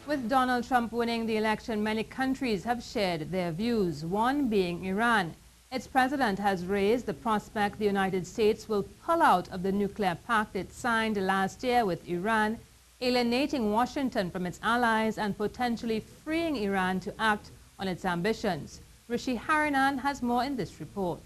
With Donald Trump winning the election, many countries have shared their views, one being Iran. Its president has raised the prospect the United States will pull out of the nuclear pact it signed last year with Iran, alienating Washington from its allies and potentially freeing Iran to act on its ambitions. Rishi Harinan has more in this report.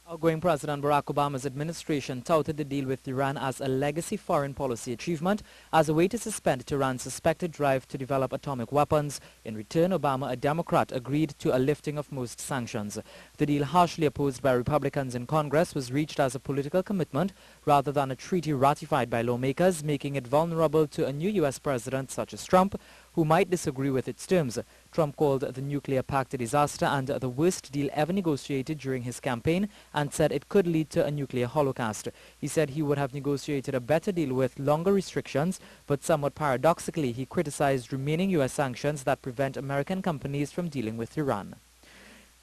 Outgoing President Barack Obama's administration touted the deal with Iran as a legacy foreign policy achievement as a way to suspend Tehran's suspected drive to develop atomic weapons. In return, Obama, a Democrat, agreed to a lifting of most sanctions. The deal, harshly opposed by Republicans in Congress, was reached as a political commitment rather than a treaty ratified by lawmakers, making it vulnerable to a new U.S. president such as Trump, who might disagree with its terms. Trump called the nuclear pact a disaster and the worst deal ever negotiated during his campaign and said it could lead to a nuclear holocaust. He said he would have negotiated a better deal with longer restrictions, but somewhat paradoxically, he criticized remaining U.S. sanctions that prevent American companies from dealing with Iran.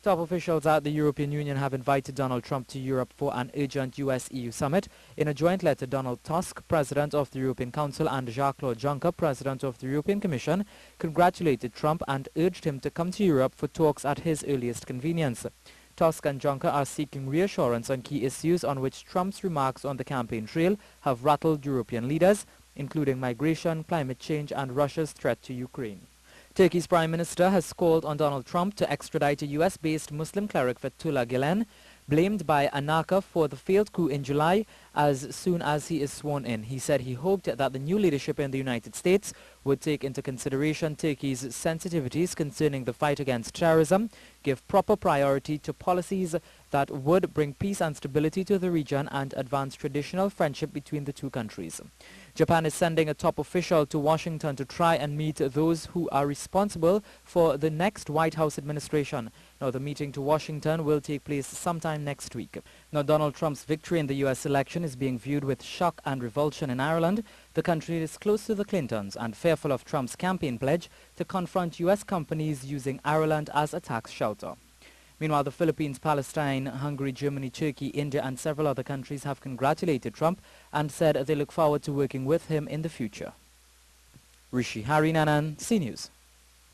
Top officials at the European Union have invited Donald Trump to Europe for an urgent US-EU summit. In a joint letter, Donald Tusk, President of the European Council, and Jean-Claude Juncker, President of the European Commission, congratulated Trump and urged him to come to Europe for talks at his earliest convenience. Tusk and Juncker are seeking reassurance on key issues on which Trump's remarks on the campaign trail have rattled European leaders, including migration, climate change, and Russia's threat to Ukraine. Turkey's Prime Minister has called on Donald Trump to extradite a U.S.-based Muslim cleric Fethullah Gulen, blamed by Anaka for the failed coup in July, as soon as he is sworn in. He said he hoped that the new leadership in the United States would take into consideration Turkey's sensitivities concerning the fight against terrorism, give proper priority to policies that would bring peace and stability to the region, and advance traditional friendship between the two countries. Japan is sending a top official to Washington to try and meet those who are responsible for the next White House administration. Now, the meeting to Washington will take place sometime next week. Now, Donald Trump's victory in the U.S. election is being viewed with shock and revulsion in Ireland. The country is close to the Clintons and fearful of Trump's campaign pledge to confront U.S. companies using Ireland as a tax shelter. Meanwhile, the Philippines, Palestine, Hungary, Germany, Turkey, India, and several other countries have congratulated Trump and said they look forward to working with him in the future. Rishi Harinanan, CNews.